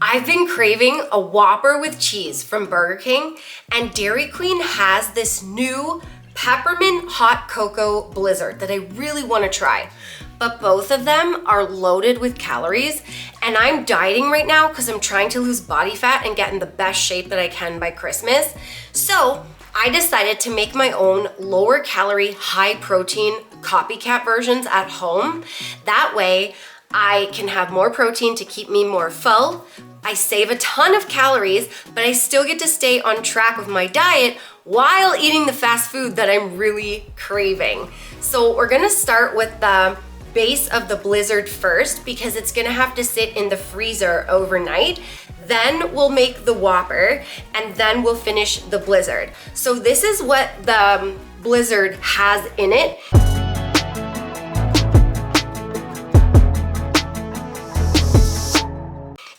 I've been craving a Whopper with cheese from Burger King, and Dairy Queen has this new peppermint hot cocoa blizzard that I really want to try. But both of them are loaded with calories, and I'm dieting right now because I'm trying to lose body fat and get in the best shape that I can by Christmas. So I decided to make my own lower calorie, high protein Copycat versions at home. That way I can have more protein to keep me more full. I save a ton of calories, but I still get to stay on track with my diet while eating the fast food that I'm really craving. So we're gonna start with the base of the blizzard first because it's gonna have to sit in the freezer overnight. Then we'll make the Whopper, and then we'll finish the blizzard. So this is what the blizzard has in it.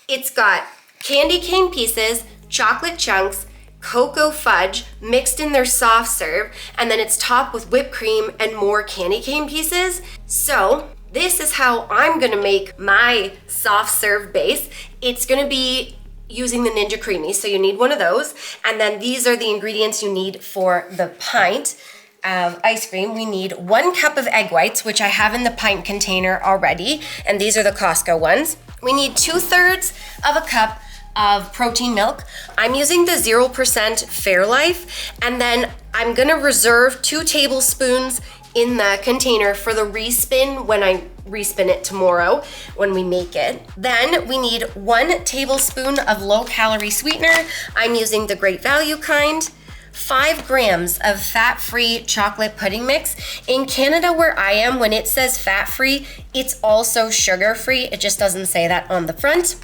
It's got candy cane pieces, chocolate chunks, cocoa fudge mixed in their soft serve, and then it's topped with whipped cream and more candy cane pieces. So this is how I'm gonna make my soft serve base. It's gonna be using the Ninja Creamy, so you need one of those. And then these are the ingredients you need for the pint of ice cream. We need 1 cup of egg whites, which I have in the pint container already, and these are the Costco ones. We need 2/3 of a cup of protein milk. I'm using the 0% Fairlife, and then I'm gonna reserve 2 tablespoons in the container for the respin when I respin it tomorrow when we make it. Then we need 1 tablespoon of low-calorie sweetener. I'm using the Great Value kind. 5 grams of fat-free chocolate pudding mix. In Canada where I am, when it says fat-free, it's also sugar-free. It just doesn't say that on the front.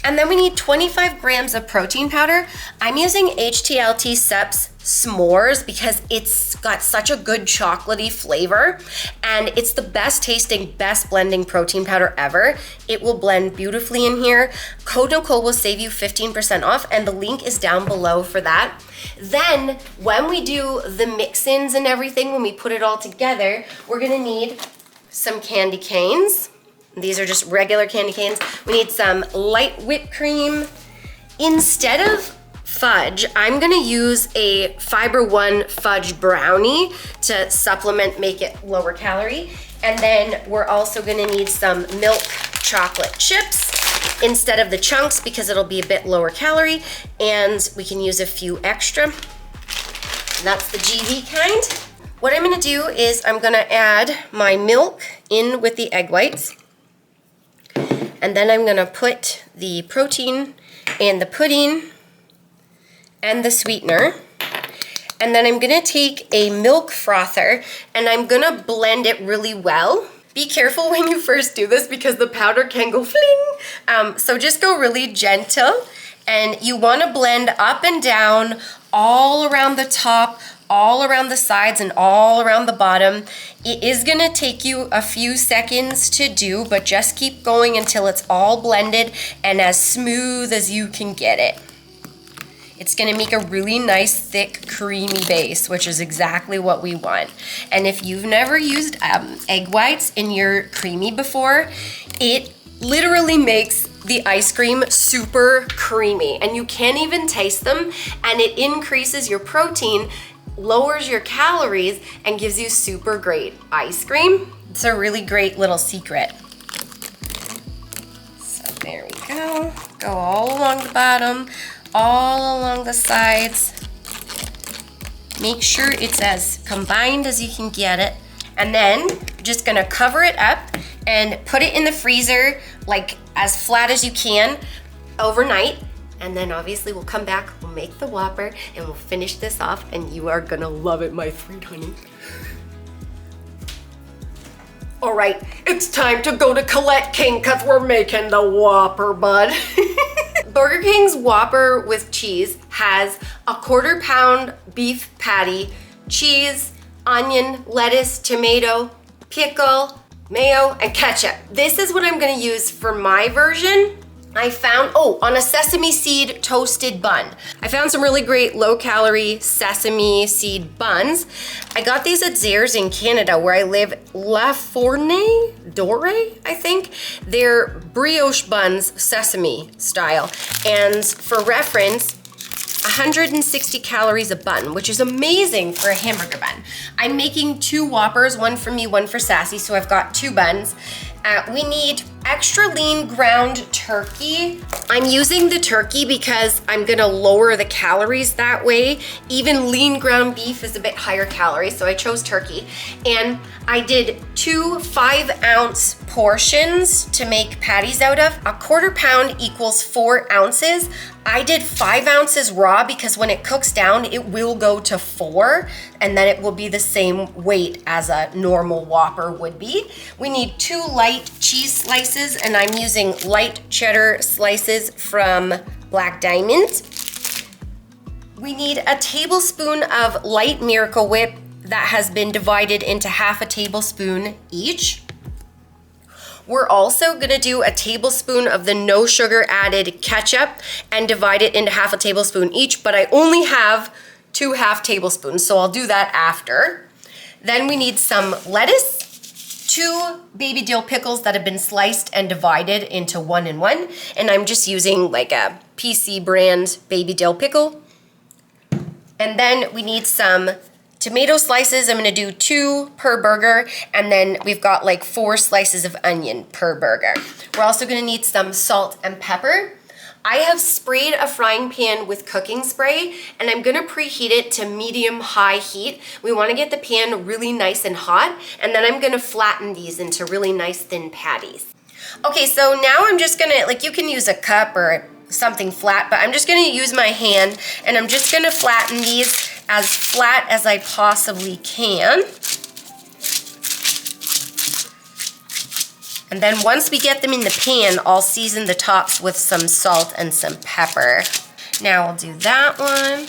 And then we need 25 grams of protein powder. I'm using HTLT Seps S'mores because it's got such a good chocolatey flavor, and it's the best tasting, best blending protein powder ever. It will blend beautifully in here. Code Nicole will save you 15% off, and the link is down below for that. Then when we do the mix-ins and everything, when we put it all together, we're gonna need some candy canes. These are just regular candy canes. We need some light whipped cream. Instead of fudge, I'm gonna use a Fiber One fudge brownie to supplement, make it lower calorie. And then we're also gonna need some milk chocolate chips instead of the chunks because it'll be a bit lower calorie, and we can use a few extra. That's the GV kind. What I'm gonna do is I'm gonna add my milk in with the egg whites, and then I'm gonna put the protein and the pudding and the sweetener. And then I'm gonna take a milk frother and I'm gonna blend it really well. Be careful when you first do this because the powder can go fling. So just go really gentle, and you wanna blend up and down all around the top, all around the sides, and all around the bottom. It is gonna take you a few seconds to do, but just keep going until it's all blended and as smooth as you can get it. It's gonna make a really nice, thick, creamy base, which is exactly what we want. And if you've never used egg whites in your creamy before, it literally makes the ice cream super creamy, and you can't even taste them, and it increases your protein, lowers your calories, and gives you super great ice cream. It's a really great little secret. So there we go. Go all along the bottom, all along the sides. Make sure it's as combined as you can get it. And then just gonna cover it up and put it in the freezer like as flat as you can overnight. And then obviously we'll come back, we'll make the Whopper, and we'll finish this off, and you are gonna love it, my sweet honey. All right, it's time to go to Colette King because we're making the Whopper, bud. Burger King's Whopper with cheese has a 1/4 pound beef patty, cheese, onion, lettuce, tomato, pickle, mayo, and ketchup. This is what I'm gonna use for my version. I found, on a sesame seed toasted bun. I found some really great low-calorie sesame seed buns. I got these at Zehrs in Canada where I live, La Fourne Dore, I think. They're brioche buns, sesame style. And for reference, 160 calories a bun, which is amazing for a hamburger bun. I'm making 2 Whoppers, one for me, one for Sassy, so I've got 2 buns. We need extra lean ground turkey. I'm using the turkey because I'm gonna lower the calories that way. Even lean ground beef is a bit higher calories, so I chose turkey. And I did 2 5-ounce portions to make patties out of. A 1/4 pound equals 4 ounces. I did 5 ounces raw because when it cooks down, it will go to 4, and then it will be the same weight as a normal Whopper would be. We need 2 light cheese slices, and I'm using light cheddar slices from Black Diamond. We need a tablespoon of light Miracle Whip that has been divided into 1/2 tablespoon each. We're also gonna do a tablespoon of the no sugar added ketchup and divide it into 1/2 tablespoon each, but I only have 2 1/2 tablespoons, so I'll do that after. Then we need some lettuce, 2 baby dill pickles that have been sliced and divided into 1 and 1, and I'm just using like a PC brand baby dill pickle. And then we need some tomato slices. I'm gonna do 2 per burger, and then we've got like 4 slices of onion per burger. We're also gonna need some salt and pepper. I have sprayed a frying pan with cooking spray, and I'm gonna preheat it to medium-high heat. We wanna get the pan really nice and hot, and then I'm gonna flatten these into really nice thin patties. Okay, so now I'm just gonna, like, you can use a cup or something flat, but I'm just gonna use my hand, and I'm just gonna flatten these as flat as I possibly can. And then once we get them in the pan, I'll season the tops with some salt and some pepper. Now I'll do that one.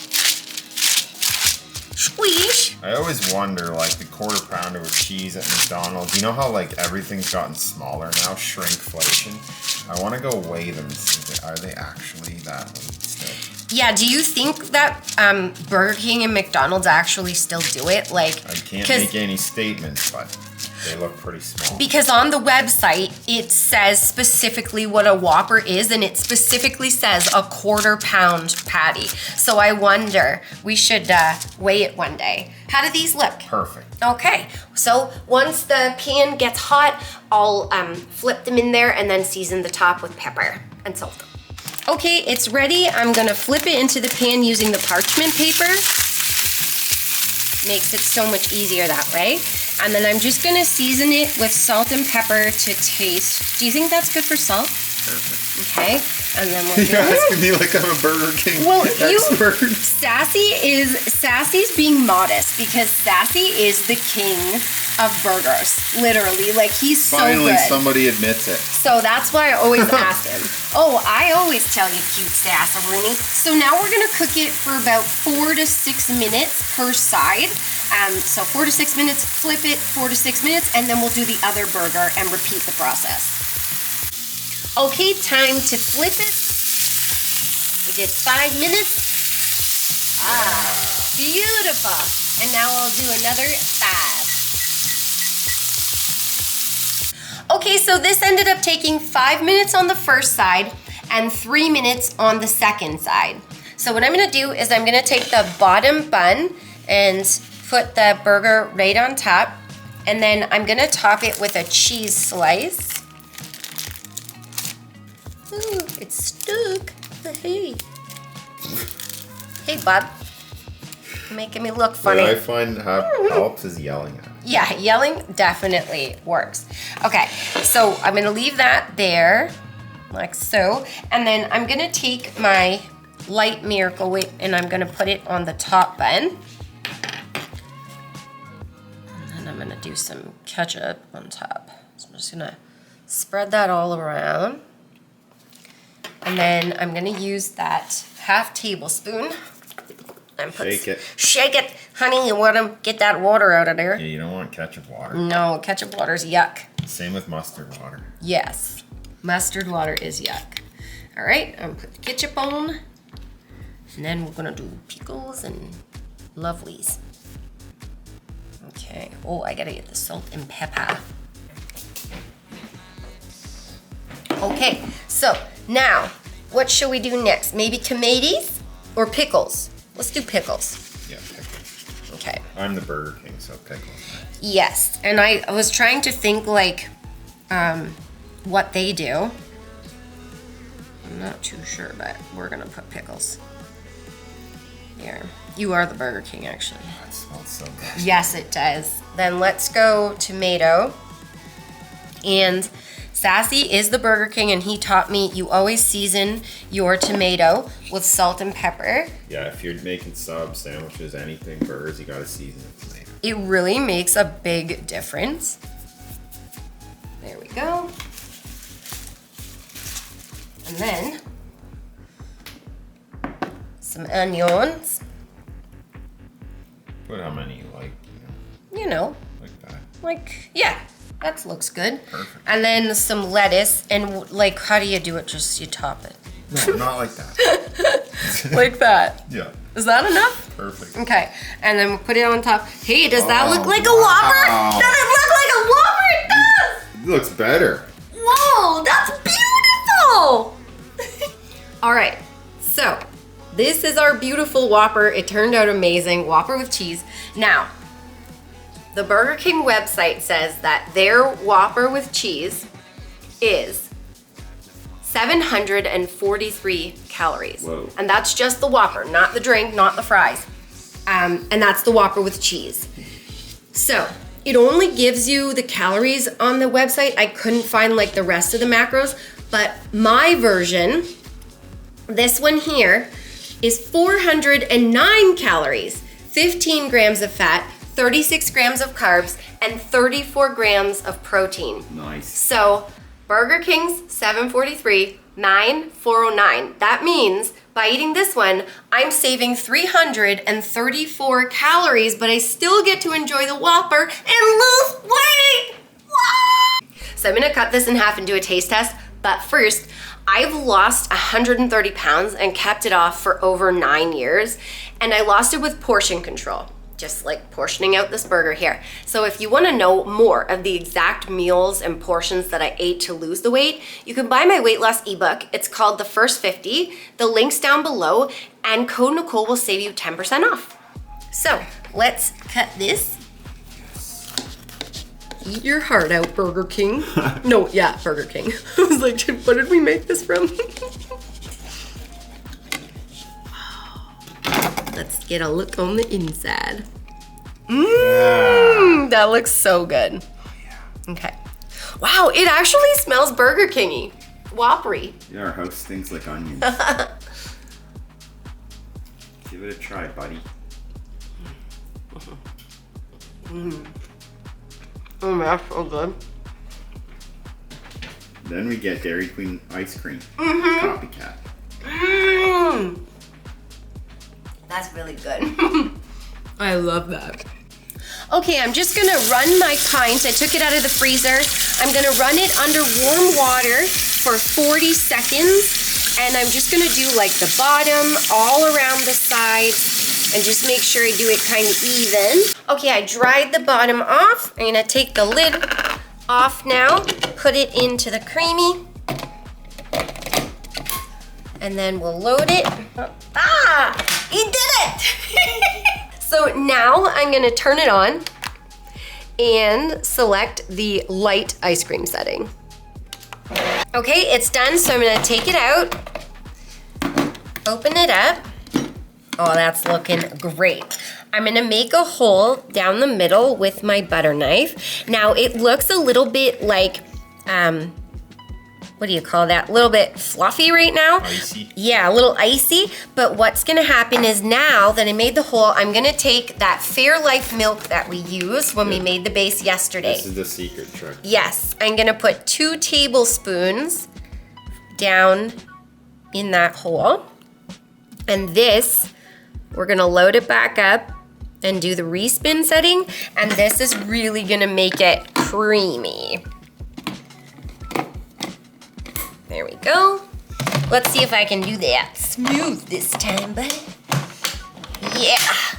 Squeeze. I always wonder, like, the 1/4 pounder of cheese at McDonald's, you know how, like, everything's gotten smaller now, shrinkflation? I want to go weigh them and see, are they actually that weight still? Yeah, do you think that Burger King and McDonald's actually still do it? Like, I can't make any statements, but they look pretty small. Because on the website, it says specifically what a Whopper is, and it specifically says a 1/4 pound patty. So I wonder, we should weigh it one day. How do these look? Perfect. Okay, so once the pan gets hot, I'll flip them in there and then season the top with pepper and salt. Okay, it's ready. I'm gonna flip it into the pan using the parchment paper. Makes it so much easier that way. And then I'm just gonna season it with salt and pepper to taste. Do you think that's good for salt? Perfect. Okay, and then we'll You're asking me like I'm a Burger King expert. Sassy's being modest because Sassy is the king of burgers, literally. Like, he's so good. Finally, somebody admits it. So that's why I always ask him. Oh, I always tell you, cute Sass-a-rooney. So now we're gonna cook it for about 4 to 6 minutes per side. So 4 to 6 minutes, flip it, 4 to 6 minutes, and then we'll do the other burger and repeat the process. Okay, time to flip it. We did 5 minutes. Ah, beautiful. And now I'll do another 5. Okay, so this ended up taking 5 minutes on the first side and 3 minutes on the second side. So what I'm gonna do is I'm gonna take the bottom bun and put the burger right on top, and then I'm gonna top it with a cheese slice. Ooh, it's stuck. Hey. Hey, bud. Making me look funny. What I find helps is yelling at me. Yeah, yelling definitely works. Okay, so I'm gonna leave that there, like so. And then I'm gonna take my light Miracle Whip and I'm gonna put it on the top bun. And then I'm gonna do some ketchup on top. So I'm just gonna spread that all around. And then I'm gonna use that 1/2 tablespoon. And Shake it. Shake it, honey. You want to get that water out of there. Yeah, you don't want ketchup water. No, ketchup water's yuck. Same with mustard water. Yes, mustard water is yuck. All right, I'm gonna put the ketchup on. And then we're gonna do pickles and lovelies. Okay, oh, I gotta get the salt and pepper. Okay, so now, what should we do next? Maybe tomatoes or pickles? Let's do pickles. Yeah, pickles. Okay. I'm the Burger King, so pickles. Yes, and I was trying to think like what they do. I'm not too sure, but we're gonna put pickles. Here, you are the Burger King, actually. Oh, it smells so good. Yes, it does. Then let's go tomato. And Sassy is the Burger King, and he taught me you always season your tomato with salt and pepper. Yeah, if you're making subs, sandwiches, anything, burgers, you gotta season it with tomato. It really makes a big difference. There we go. And then some onions. Put how many you like, You know, like that. like, yeah, that looks good. Perfect. And then some lettuce, and like, how do you do it? Just you top it. No, not like that. Like that. Yeah, Is that enough? perfect. Okay, and then we'll put it on top. Hey, does that Oh, look like a wow. Whopper? Does it look like a Whopper? It does! It looks better. Whoa, that's beautiful! All right, so this is our beautiful Whopper. It turned out amazing, Whopper with cheese. Now, the Burger King website says that their Whopper with cheese is 743 calories. Whoa. And that's just the Whopper, not the drink, not the fries. And that's the Whopper with cheese. So it only gives you the calories on the website. I couldn't find like the rest of the macros, but my version, this one here, is 409 calories, 15 grams of fat, 36 grams of carbs, and 34 grams of protein. Nice. So Burger King's 743, mine 409. That means by eating this one, I'm saving 334 calories, but I still get to enjoy the Whopper and lose weight. Wow! So I'm gonna cut this in half and do a taste test, but first, I've lost 130 pounds and kept it off for over 9 years, and I lost it with portion control. Just like portioning out this burger here. So if you wanna know more of the exact meals and portions that I ate to lose the weight, you can buy my weight loss ebook. It's called The First 50. The link's down below, and code Nicole will save you 10% off. So let's cut this. Eat your heart out, Burger King. No, yeah, Burger King. I was like, what did we make this from? Let's get a look on the inside. Mmm, that looks so good. Okay. Wow, it actually smells Burger King-y. Whoppery. Yeah, our house stinks like onions. Give it a try, buddy. Oh, that's so good. Then we get Dairy Queen ice cream. Copycat. Mmm. That's really good. I love that. Okay, I'm just gonna run my pint. I took it out of the freezer. I'm gonna run it under warm water for 40 seconds. And I'm just gonna do like the bottom, all around the sides, and just make sure I do it kind of even. Okay, I dried the bottom off. I'm gonna take the lid off now, put it into the creamy, and then we'll load it. Ah! He did it! So now I'm gonna turn it on and select the light ice cream setting. Okay, it's done, so I'm gonna take it out, open it up. Oh, that's looking great. I'm gonna make a hole down the middle with my butter knife. Now it looks a little bit like, what do you call that? A little bit fluffy right now. Icy. Yeah, a little icy. But what's gonna happen is now that I made the hole, I'm gonna take that Fairlife milk that we used when we made the base yesterday. This is the secret trick. Yes, I'm gonna put 2 tablespoons down in that hole. And this, we're gonna load it back up and do the respin setting. And this is really gonna make it creamy. There we go. Let's see if I can do that smooth this time, buddy. Yeah,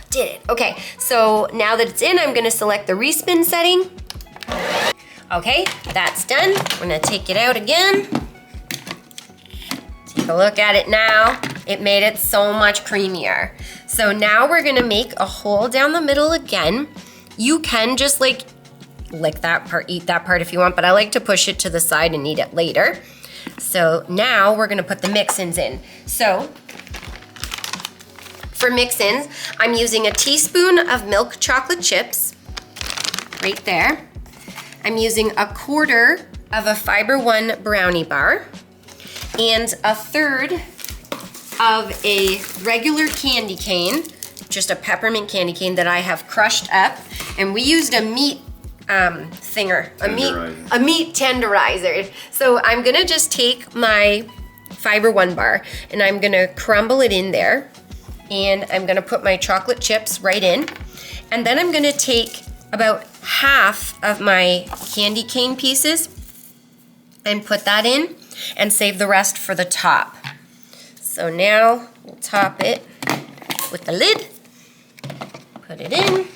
did it. Okay, so now that it's in, I'm gonna select the respin setting. Okay, that's done. I'm gonna take it out again. Take a look at it now. It made it so much creamier. So now we're gonna make a hole down the middle again. You can just like lick that part, eat that part if you want, but I like to push it to the side and eat it later. So now we're gonna put the mix-ins in. So for mix-ins, I'm using a teaspoon of milk chocolate chips, right there. I'm using 1/4 of a Fiber One brownie bar and 1/3 of a regular candy cane, just a peppermint candy cane that I have crushed up. And we used a meat a meat tenderizer. So I'm gonna just take my Fiber One bar and I'm gonna crumble it in there. And I'm gonna put my chocolate chips right in. And then I'm gonna take about half of my candy cane pieces and put that in and save the rest for the top. So now we'll top it with the lid, put it in,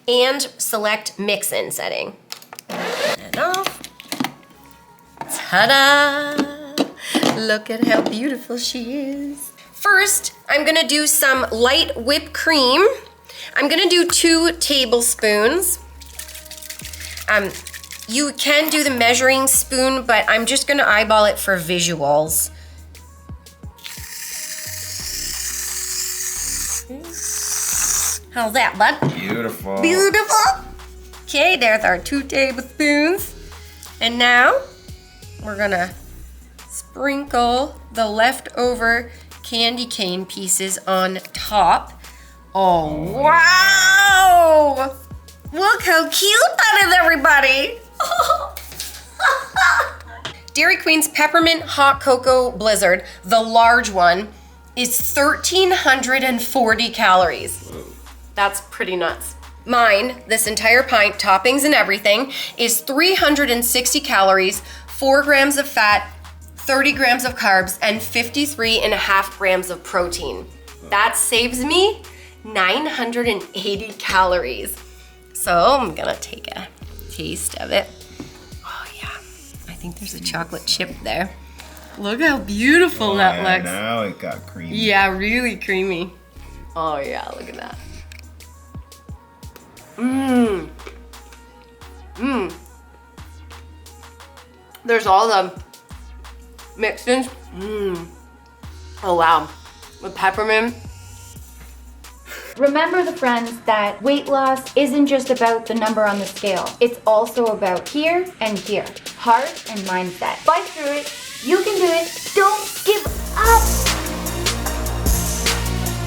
and select mix-in setting. Turn it off. Ta-da! Look at how beautiful she is. First, I'm gonna do some light whipped cream. I'm gonna do 2 tablespoons. You can do the measuring spoon, but I'm just gonna eyeball it for visuals. How's that, bud? Beautiful. Beautiful. Okay, there's our 2 tablespoons. And now we're gonna sprinkle the leftover candy cane pieces on top. Oh, wow! Look how cute that is, everybody! Dairy Queen's Peppermint Hot Cocoa Blizzard, the large one, is 1,340 calories. That's pretty nuts. Mine, this entire pint, toppings and everything, is 360 calories, 4 grams of fat, 30 grams of carbs, and 53.5 grams of protein. That saves me 980 calories. So I'm gonna take a taste of it. Oh yeah, I think there's a chocolate chip there. Look how beautiful that looks. Now it got creamy. Yeah, really creamy. Oh yeah, look at that. Mmm. Mmm. There's all the mix-ins. Mmm. Oh wow. With peppermint. Remember, the friends, that weight loss isn't just about the number on the scale. It's also about here and here. Heart and mindset. Fight through it. You can do it. Don't